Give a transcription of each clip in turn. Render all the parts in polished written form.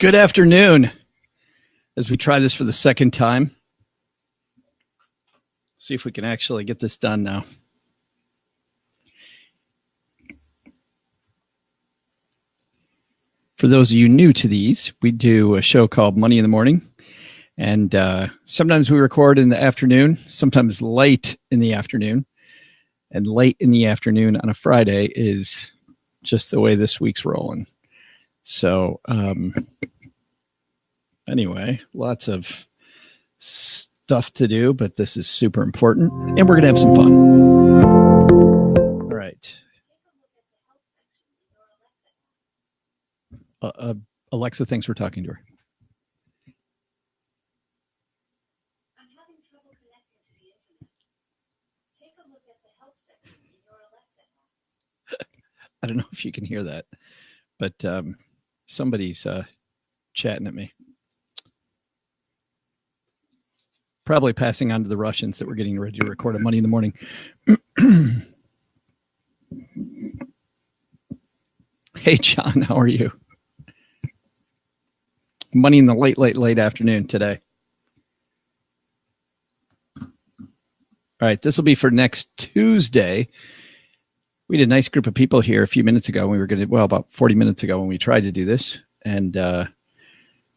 Good afternoon. As we try this for the second time, see if we can actually get this done now. For those of you new to these, we do a show called Money in the Morning. And sometimes we record in the afternoon, sometimes late in the afternoon. And late in the afternoon on a Friday is just the way this week's rolling. So anyway, lots of stuff to do, but this is super important. And we're going to have some fun. All right. Alexa thinks we're talking to her. I'm having trouble connecting to the internet. Take a look at the help section in your Alexa. I don't know if you can hear that, but somebody's chatting at me. Probably passing on to the Russians that we're getting ready to record a Money in the Morning. Hey, John, how are you? Money in the late afternoon today. All right, this will be for next Tuesday. We had a nice group of people here a few minutes ago. We were going to, well, about 40 minutes ago when we tried to do this and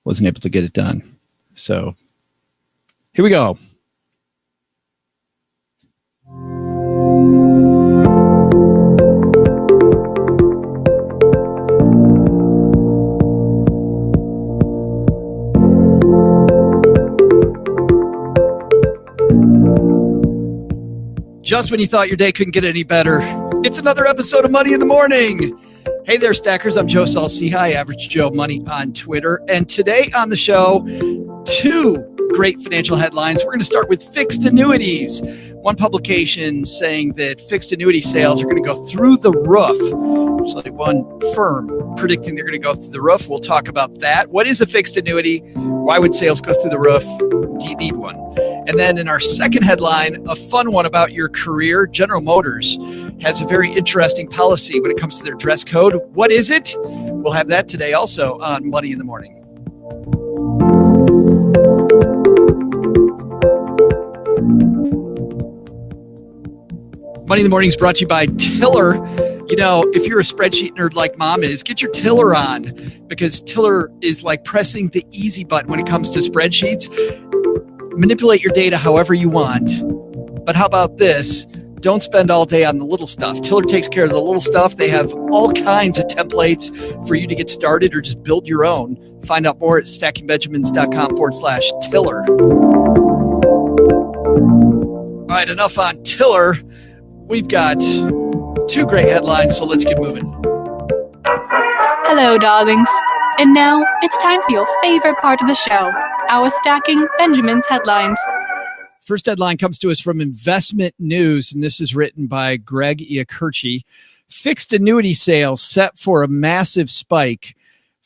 wasn't able to get it done. So here we go. Just when you thought your day couldn't get any better, it's another episode of Money in the Morning. Hey there, stackers. I'm Joe Saul-Sehy, Average Joe Money on Twitter. And today on the show, two great financial headlines. We're going to start with fixed annuities. One publication saying that fixed annuity sales are going to go through the roof. There's like one firm predicting they're going to go through the roof. We'll talk about that. What is a fixed annuity? Why would sales go through the roof? Do you need one? And then in our second headline, a fun one about your career. General Motors has a very interesting policy when it comes to their dress code. What is it? We'll have that today also on Money in the Morning. Money in the Morning is brought to you by Tiller. You know, if you're a spreadsheet nerd like mom is, get your Tiller on, because Tiller is like pressing the easy button when it comes to spreadsheets. Manipulate your data however you want. But how about this? Don't spend all day on the little stuff. Tiller takes care of the little stuff. They have all kinds of templates for you to get started or just build your own. Find out more at stackingbenjamins.com/Tiller. All right, enough on Tiller. We've got two great headlines, so let's get moving. Hello, darlings. And now it's time for your favorite part of the show, our Stacking Benjamins headlines. First headline comes to us from Investment News, and this is written by Greg Iacurci. Fixed annuity sales set for a massive spike.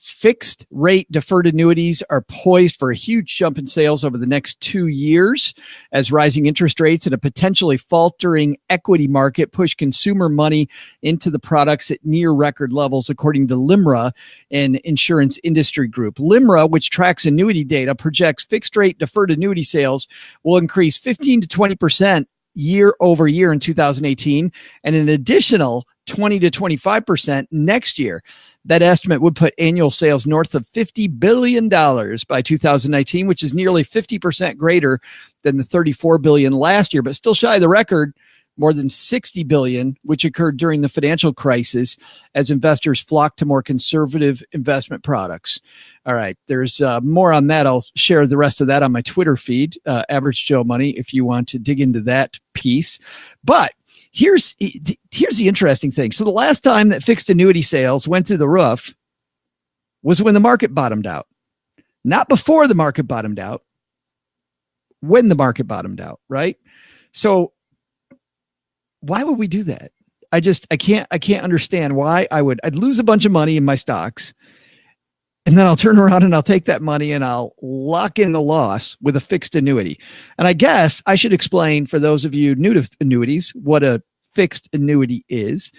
Fixed rate deferred annuities are poised for a huge jump in sales over the next 2 years as rising interest rates and a potentially faltering equity market push consumer money into the products at near record levels, according to LIMRA, an insurance industry group. LIMRA, which tracks annuity data, projects fixed rate deferred annuity sales will increase 15 to 20% year over year in 2018 and an additional 20 to 25% next year. That estimate would put annual sales north of $50 billion by 2019, which is nearly 50% greater than the $34 billion last year, but still shy of the record, more than $60 billion, which occurred during the financial crisis as investors flocked to more conservative investment products. All right, there's more on that. I'll share the rest of that on my Twitter feed, Average Joe Money, if you want to dig into that piece. But here's the interesting thing. So the last time that fixed annuity sales went through the roof was when the market bottomed out. Not before the market bottomed out, when the market bottomed out, right? So why would we do that? I can't understand why I'd lose a bunch of money in my stocks, and then I'll turn around and I'll take that money and I'll lock in the loss with a fixed annuity. And I guess I should explain for those of you new to annuities what a fixed annuity is.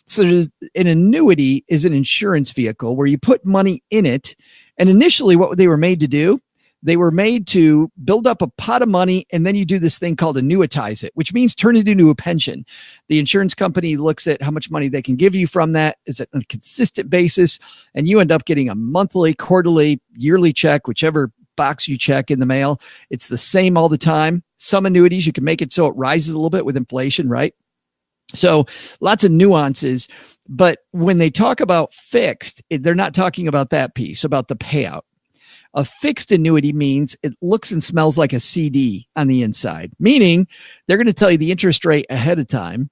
So an annuity is an insurance vehicle where you put money in it And initially what they were made to do, they were made to build up a pot of money, and then you do this thing called annuitize it, which means turn it into a pension. The insurance company looks at how much money they can give you from that is on a consistent basis, and you end up getting a monthly, quarterly, yearly check, whichever box you check in the mail. It's the same all the time. Some annuities, you can make it so it rises a little bit with inflation, right? So lots of nuances. But when they talk about fixed, they're not talking about that piece, about the payout. A fixed annuity means it looks and smells like a CD on the inside, meaning they're going to tell you the interest rate ahead of time,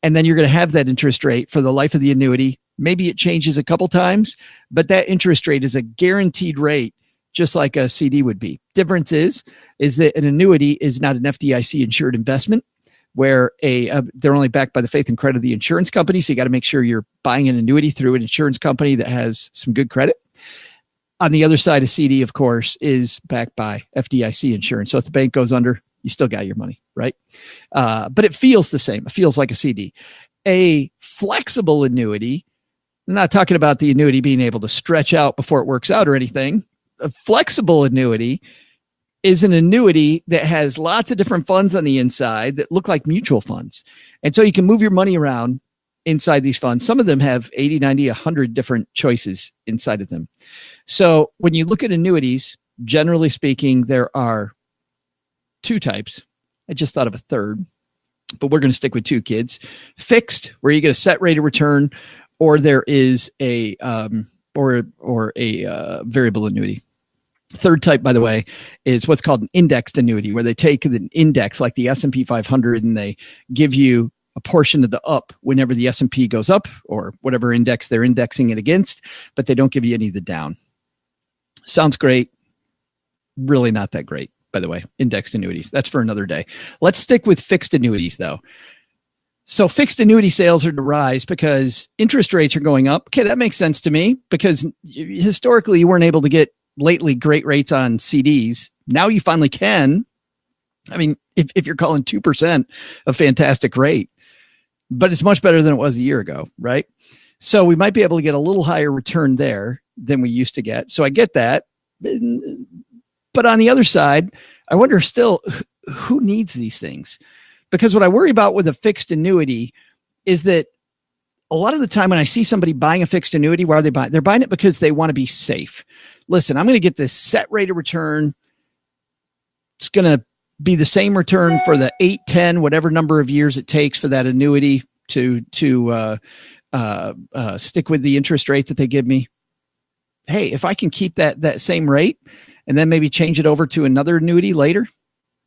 and then you're going to have that interest rate for the life of the annuity. Maybe it changes a couple times, but that interest rate is a guaranteed rate, just like a CD would be. Difference is that an annuity is not an FDIC insured investment, where they're only backed by the faith and credit of the insurance company. So you got to make sure you're buying an annuity through an insurance company that has some good credit. On the other side, a CD, of course, is backed by FDIC insurance. So if the bank goes under, you still got your money, right? But it feels the same. It feels like a CD. A flexible annuity, I'm not talking about the annuity being able to stretch out before it works out or anything. A flexible annuity is an annuity that has lots of different funds on the inside that look like mutual funds. And so you can move your money around inside these funds. Some of them have 80, 90, 100 different choices inside of them. So when you look at annuities, generally speaking, there are two types. I just thought of a third, but we're going to stick with two, kids. Fixed, where you get a set rate of return, or there is a variable annuity. Third type, by the way, is what's called an indexed annuity, where they take an index like the S&P 500 and they give you a portion of the up whenever the S&P goes up or whatever index they're indexing it against, but they don't give you any of the down. Sounds great. Really not that great, by the way, indexed annuities. That's for another day. Let's stick with fixed annuities, though. So fixed annuity sales are to rise because interest rates are going up. Okay, that makes sense to me because historically you weren't able to get lately great rates on CDs. Now you finally can. I mean, if you're calling 2% a fantastic rate, but it's much better than it was a year ago, right? So we might be able to get a little higher return there than we used to get. So I get that. But on the other side, I wonder still who needs these things? Because what I worry about with a fixed annuity is that a lot of the time when I see somebody buying a fixed annuity, why are they buying? They're buying it because they want to be safe. Listen, I'm going to get this set rate of return. It's going to be the same return for the 8, 10, whatever number of years it takes for that annuity to stick with the interest rate that they give me. Hey, if I can keep that same rate and then maybe change it over to another annuity later,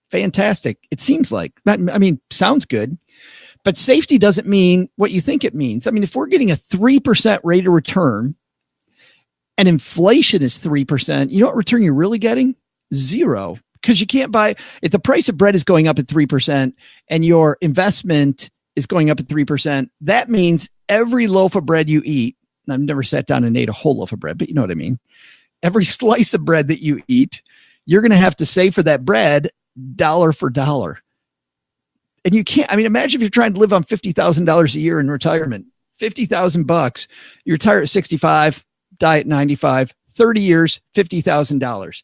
fantastic. It seems like, I mean, sounds good, but safety doesn't mean what you think it means. I mean, if we're getting a 3% rate of return and inflation is 3%, you know what return you're really getting? Zero. Because you can't buy, if the price of bread is going up at 3% and your investment is going up at 3%, that means every loaf of bread you eat, and I've never sat down and ate a whole loaf of bread, but you know what I mean? Every slice of bread that you eat, you're going to have to save for that bread dollar for dollar. And you can't, I mean, imagine if you're trying to live on $50,000 a year in retirement, $50,000, you retire at 65, die at 95, 30 years, $50,000.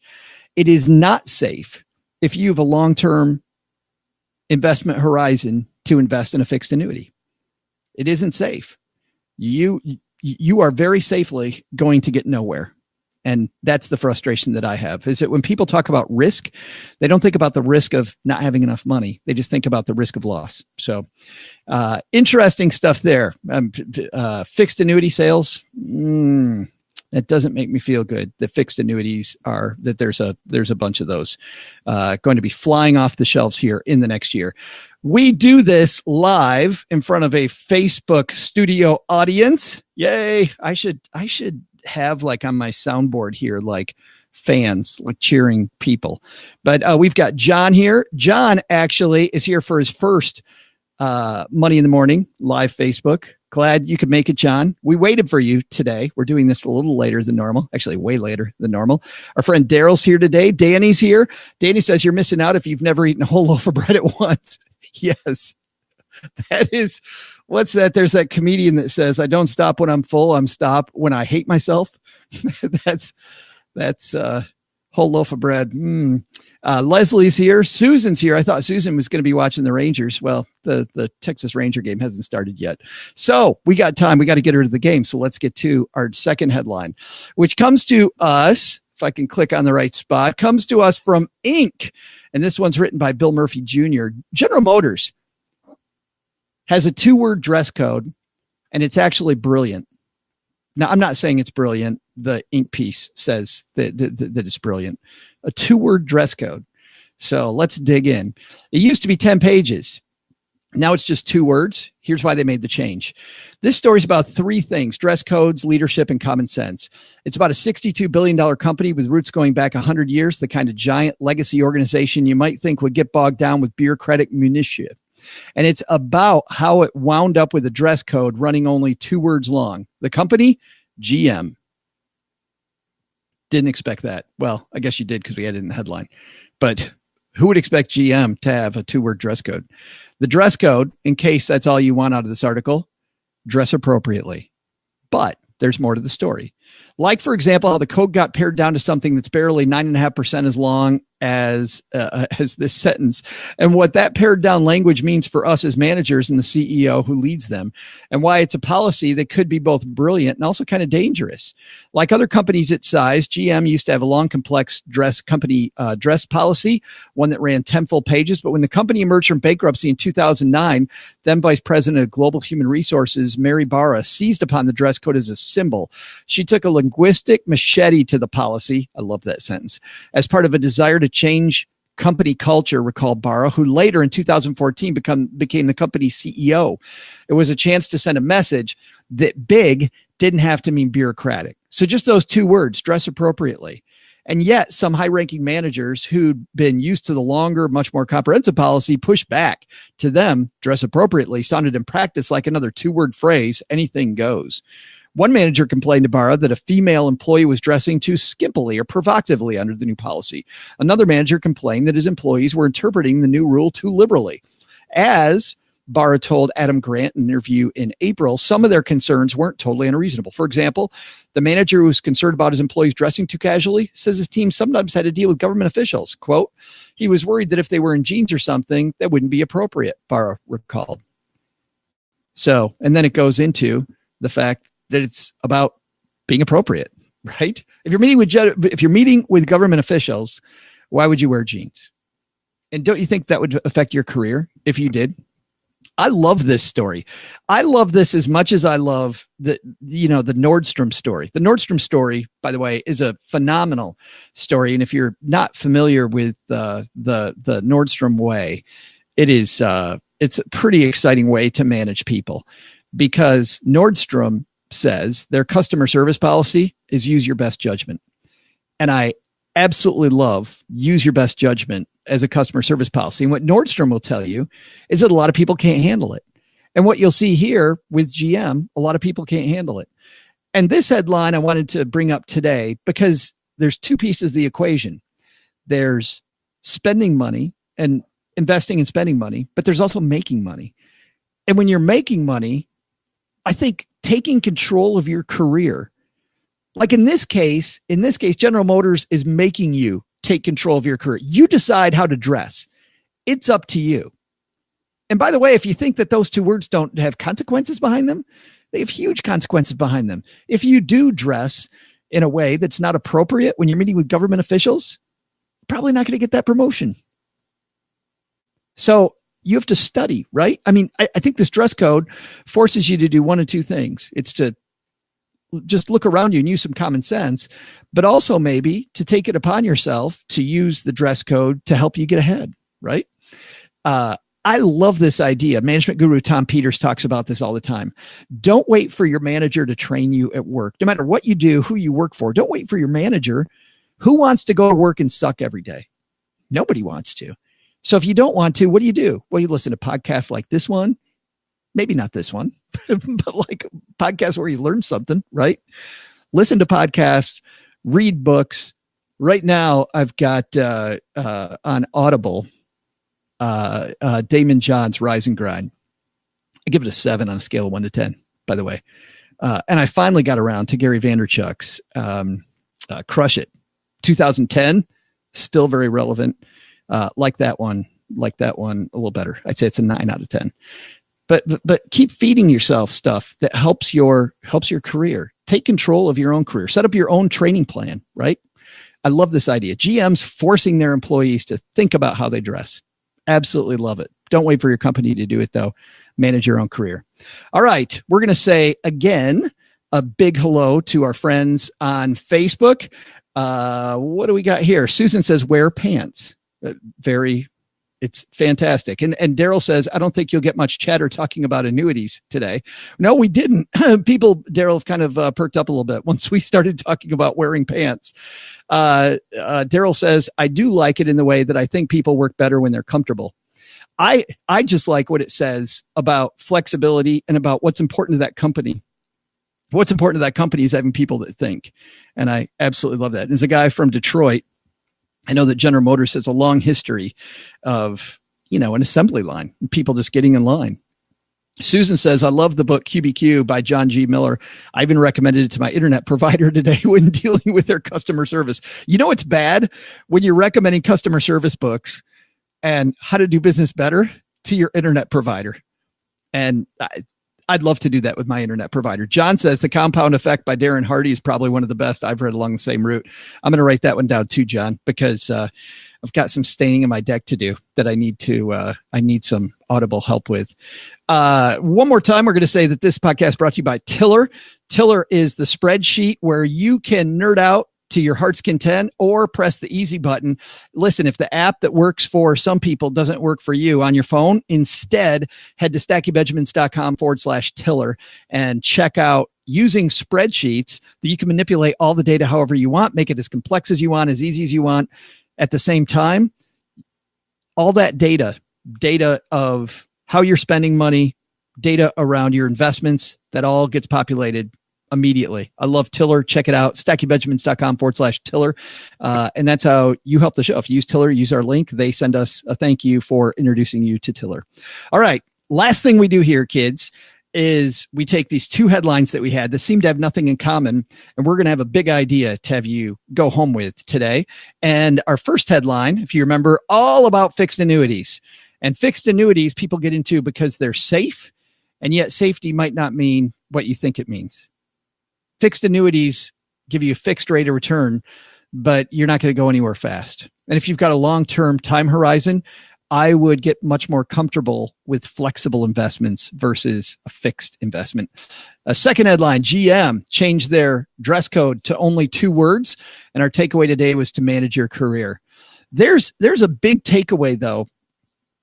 It is not safe if you have a long-term investment horizon to invest in a fixed annuity. It isn't safe. You are very safely going to get nowhere. And that's the frustration that I have, is that when people talk about risk, they don't think about the risk of not having enough money. They just think about the risk of loss. So interesting stuff there. Fixed annuity sales. That doesn't make me feel good. The fixed annuities are that there's a bunch of those going to be flying off the shelves here in the next year. We do this live in front of a Facebook studio audience. Yay. I should have like on my soundboard here, like fans, like cheering people. But we've got John here. John actually is here for his first Money in the Morning live Facebook. Glad you could make it, John. We waited for you today. We're doing this a little later than normal, actually way later than normal. Our friend Daryl's here today. Danny's here. Danny says you're missing out if you've never eaten a whole loaf of bread at once. Yes, that is, what's that? There's that comedian that says, I don't stop when I'm full. I'm stop when I hate myself. That's whole loaf of bread. Leslie's here. Susan's here. I thought Susan was going to be watching the Rangers. Well, the Texas Ranger game hasn't started yet. So we got time. We got to get her to the game. So let's get to our second headline, which comes to us, if I can click on the right spot, comes to us from Inc. And this one's written by Bill Murphy Jr. General Motors has a 2-word dress code, and it's actually brilliant. Now, I'm not saying it's brilliant. The Inc. piece says that it's brilliant. A 2-word dress code. So let's dig in. It used to be 10 pages. Now it's just 2 words. Here's why they made the change. This story is about 3 things: dress codes, leadership, and common sense. It's about a $62 billion company with roots going back 100 years, the kind of giant legacy organization you might think would get bogged down with bureaucratic minutiae. And it's about how it wound up with a dress code running only 2 words long. The company, GM. Didn't expect that. Well, I guess you did because we had it in the headline. But who would expect GM to have a 2-word dress code? The dress code, in case that's all you want out of this article, dress appropriately. But there's more to the story. Like, for example, how the code got pared down to something that's barely 9.5% as long as this sentence, and what that pared down language means for us as managers and the CEO who leads them, and why it's a policy that could be both brilliant and also kind of dangerous. Like other companies its size, GM used to have a long, complex dress policy, one that ran 10 full pages. But when the company emerged from bankruptcy in 2009, then Vice President of Global Human Resources, Mary Barra, seized upon the dress code as a symbol. She took a linguistic machete to the policy. I love that sentence. As part of a desire to change company culture, recalled Barra, who later in 2014 became the company's CEO. It was a chance to send a message that big didn't have to mean bureaucratic. So just those 2 words, dress appropriately. And yet some high-ranking managers who'd been used to the longer, much more comprehensive policy pushed back. To them, dress appropriately sounded in practice like another 2-word phrase, anything goes. One manager complained to Barra that a female employee was dressing too skimpily or provocatively under the new policy. Another manager complained that his employees were interpreting the new rule too liberally. As Barra told Adam Grant in an interview in April, some of their concerns weren't totally unreasonable. For example, the manager who was concerned about his employees dressing too casually says his team sometimes had to deal with government officials. Quote, he was worried that if they were in jeans or something, that wouldn't be appropriate, Barra recalled. So, and then it goes into the fact that it's about being appropriate, right? If you're meeting with government officials, why would you wear jeans? And don't you think that would affect your career if you did? I love this story. I love this as much as I love the Nordstrom story. The Nordstrom story, by the way, is a phenomenal story. And if you're not familiar with the Nordstrom way, it's a pretty exciting way to manage people, because Nordstrom says their customer service policy is use your best judgment. And I absolutely love use your best judgment as a customer service policy. And what Nordstrom will tell you is that a lot of people can't handle it. And what you'll see here with GM, a lot of people can't handle it. And this headline I wanted to bring up today because there's 2 pieces of the equation. There's spending money and investing and spending money, but there's also making money. And when you're making money, I think taking control of your career, like in this case, General Motors is making you take control of your career. You decide how to dress. It's up to you. And by the way, if you think that those 2 words don't have consequences behind them, they have huge consequences behind them. If you do dress in a way that's not appropriate when you're meeting with government officials, you're probably not going to get that promotion. So you have to study, right? I mean, I think this dress code forces you to do one of 2 things. It's to just look around you and use some common sense, but also maybe to take it upon yourself to use the dress code to help you get ahead, right? I love this idea. Management guru Tom Peters talks about this all the time. Don't wait for your manager to train you at work. No matter what you do, who you work for, don't wait for your manager. Who wants to go to work and suck every day? Nobody wants to. So if you don't want to, what do? Well, you listen to podcasts like this one, maybe not this one, but like podcasts where you learn something, right? Listen to podcasts, read books. Right now, I've got on Audible, Damon John's Rise and Grind. I give it a 7 on a scale of 1 to 10, by the way. And I finally got around to Gary Vaynerchuk's Crush It. 2010, still very relevant. Like that one a little better. I'd say it's a 9 out of 10. But keep feeding yourself stuff that helps your career. Take control of your own career. Set up your own training plan, right? I love this idea. GMs forcing their employees to think about how they dress. Absolutely love it. Don't wait for your company to do it, though. Manage your own career. All right. We're going to say, again, a big hello to our friends on Facebook. What do we got here? Susan says, wear pants. It's fantastic. And Daryl says, I don't think you'll get much chatter talking about annuities today. No, we didn't. Daryl have kind of perked up a little bit once we started talking about wearing pants. Daryl says, I do like it in the way that I think people work better when they're comfortable. I just like what it says about flexibility and about what's important to that company. What's important to that company is having people that think. And I absolutely love that. There's a guy from Detroit. I know that General Motors has a long history of, an assembly line, people just getting in line. Susan says, I love the book QBQ by John G. Miller. I even recommended it to my internet provider today when dealing with their customer service. It's bad when you're recommending customer service books and how to do business better to your internet provider. And I'd love to do that with my internet provider. John says The Compound Effect by Darren Hardy is probably one of the best I've read along the same route. I'm going to write that one down too, John, because I've got some staining in my deck to do that I need some audible help with. One more time, we're going to say that this podcast brought to you by Tiller. Tiller is the spreadsheet where you can nerd out to your heart's content or press the easy button. Listen, if the app that works for some people doesn't work for you on your phone, instead head to stackingbenjamins.com/Tiller and check out using spreadsheets that you can manipulate all the data however you want, make it as complex as you want, as easy as you want. At the same time, all that data of how you're spending money, data around your investments, that all gets populated immediately. I love Tiller. Check it out. stackingbenjamins.com/Tiller. And that's how you help the show. If you use Tiller, use our link. They send us a thank you for introducing you to Tiller. All right. Last thing we do here, kids, is we take these two headlines that we had that seem to have nothing in common, and we're going to have a big idea to have you go home with today. And our first headline, if you remember, all about fixed annuities. And fixed annuities people get into because they're safe, and yet safety might not mean what you think it means. Fixed annuities give you a fixed rate of return, but you're not going to go anywhere fast. And if you've got a long-term time horizon, I would get much more comfortable with flexible investments versus a fixed investment. A second headline, GM changed their dress code to only 2 words. And our takeaway today was to manage your career. There's a big takeaway, though,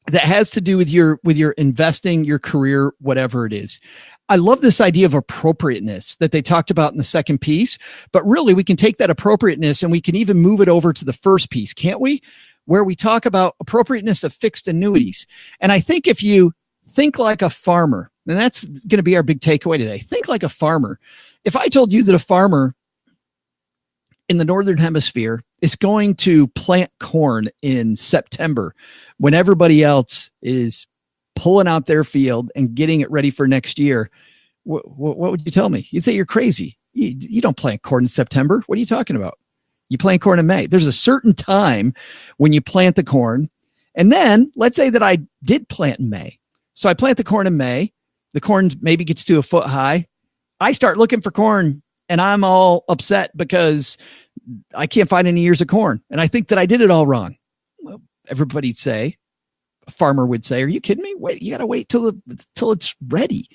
that has to do with your investing, your career, whatever it is. I love this idea of appropriateness that they talked about in the second piece, but really we can take that appropriateness and we can even move it over to the first piece, can't we? Where we talk about appropriateness of fixed annuities. And I think if you think like a farmer, and that's going to be our big takeaway today, think like a farmer. If I told you that a farmer in the Northern Hemisphere is going to plant corn in September when everybody else is pulling out their field and getting it ready for next year, what would you tell me? You'd say you're crazy. You don't plant corn in September. What are you talking about? You plant corn in May. There's a certain time when you plant the corn. And then let's say that I did plant in May. So I plant the corn in May. The corn maybe gets to a foot high. I start looking for corn and I'm all upset because I can't find any ears of corn. And I think that I did it all wrong. Well, everybody'd say, a farmer would say, are you kidding me? Wait, you got to wait till it's ready.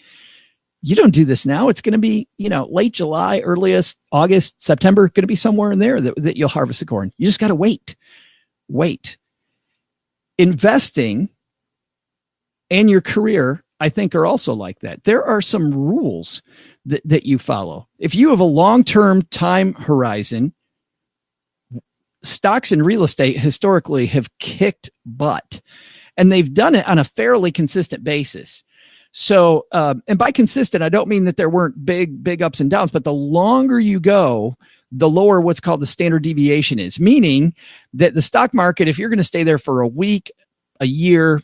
You don't do this now. It's going to be, late July, earliest August, September, going to be somewhere in there that you'll harvest the corn. You just got to wait. Investing and your career, I think, are also like that. There are some rules that you follow. If you have a long-term time horizon, stocks and real estate historically have kicked butt. And they've done it on a fairly consistent basis. So, and by consistent, I don't mean that there weren't big ups and downs, but the longer you go, the lower what's called the standard deviation is, meaning that the stock market, if you're going to stay there for a week, a year,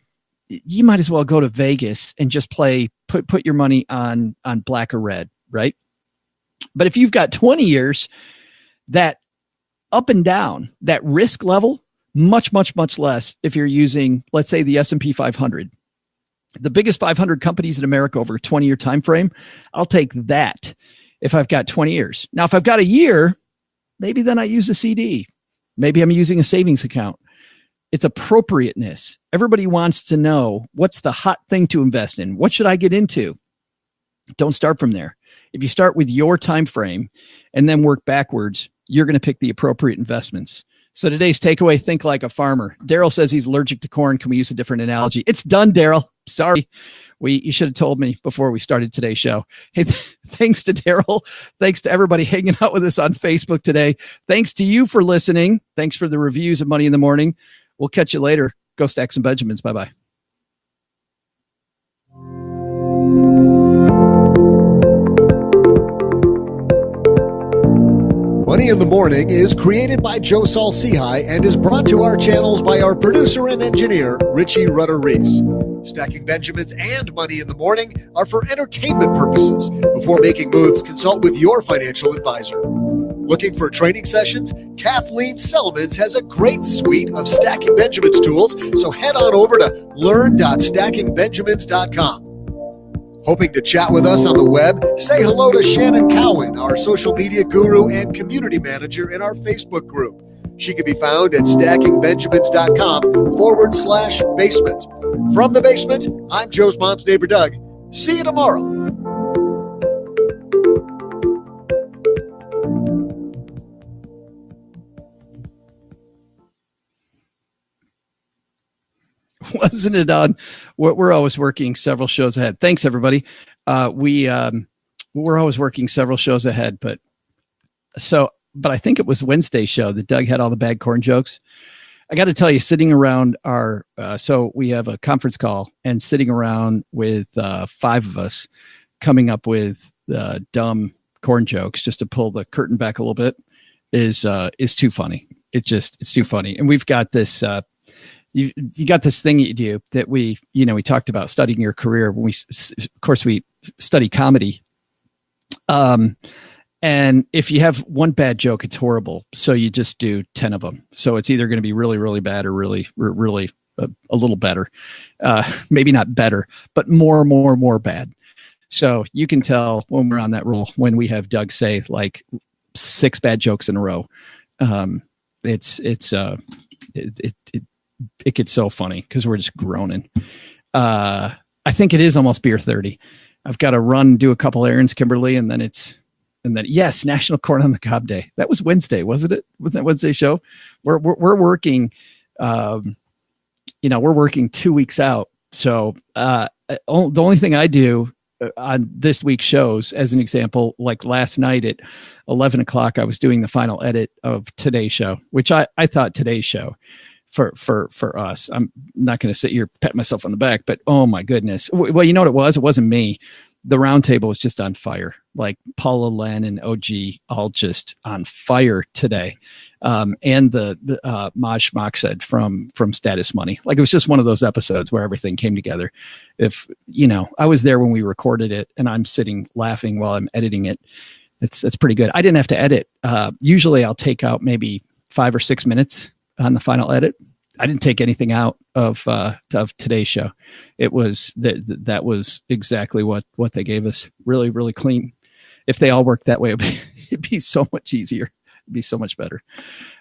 you might as well go to Vegas and just put your money on black or red, right? But if you've got 20 years, that up and down, that risk level, much, much, much less if you're using, let's say, the S&P 500. The biggest 500 companies in America over a 20-year time frame, I'll take that if I've got 20 years. Now, if I've got a year, maybe then I use a CD. Maybe I'm using a savings account. It's appropriateness. Everybody wants to know, what's the hot thing to invest in? What should I get into? Don't start from there. If you start with your time frame and then work backwards, you're going to pick the appropriate investments. So today's takeaway, think like a farmer. Daryl says he's allergic to corn. Can we use a different analogy? It's done, Daryl. Sorry. You should have told me before we started today's show. Hey, thanks to Daryl. Thanks to everybody hanging out with us on Facebook today. Thanks to you for listening. Thanks for the reviews of Money in the Morning. We'll catch you later. Go Stacks and Benjamins. Bye-bye. Money in the Morning is created by Joe Saul-Sehy and is brought to our channels by our producer and engineer, Richie Rutter-Reese. Stacking Benjamins and Money in the Morning are for entertainment purposes. Before making moves, consult with your financial advisor. Looking for training sessions? Kathleen Selmans has a great suite of Stacking Benjamins tools, so head on over to learn.stackingbenjamins.com. Hoping to chat with us on the web? Say hello to Shannon Cowan, our social media guru and community manager in our Facebook group. She can be found at stackingbenjamins.com/basement. From the basement, I'm Joe's mom's neighbor, Doug. See you tomorrow. Wasn't it on? We're always working several shows ahead. Thanks, everybody. We're always working several shows ahead, but I think it was Wednesday's show that Doug had all the bad corn jokes. I got to tell you, sitting around so we have a conference call, and sitting around with 5 of us coming up with dumb corn jokes just to pull the curtain back a little bit is too funny. It's too funny. And we've got this, you got this thing you do that we talked about studying your career when we study comedy. And if you have one bad joke, it's horrible. So you just do 10 of them. So it's either going to be really, really bad or really, really a little better. Maybe not better, but more bad. So you can tell when we're on that roll, when we have Doug say like 6 bad jokes in a row. It gets so funny because we're just groaning. I think it is almost beer 30. I've got to run, do a couple errands, Kimberly, and then yes, National Corn on the Cob Day. That was Wednesday, wasn't it? Wasn't that Wednesday's show? We're working, we're working 2 weeks out. So the only thing I do on this week's shows, as an example, like last night at 11 o'clock, I was doing the final edit of today's show, which I thought today's show for us, I'm not going to sit here pat myself on the back, but oh my goodness. Well, you know what it was? It wasn't me. The roundtable was just on fire. Like Paula, Len, and OG all just on fire today. And the Maj Moxed from Status Money. Like it was just one of those episodes where everything came together. If, I was there when we recorded it and I'm sitting laughing while I'm editing it. It's pretty good. I didn't have to edit. Usually I'll take out maybe 5 or 6 minutes on the final edit. I didn't take anything out of today's show. It was that was exactly what they gave us. Really, really clean. If they all worked that way, it'd be so much easier. It'd be so much better.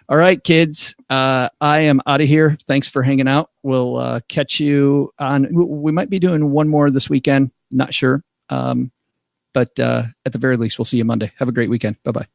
All right, kids. I am out of here. Thanks for hanging out. We'll catch you on. We might be doing one more this weekend. Not sure. But at the very least, we'll see you Monday. Have a great weekend. Bye-bye.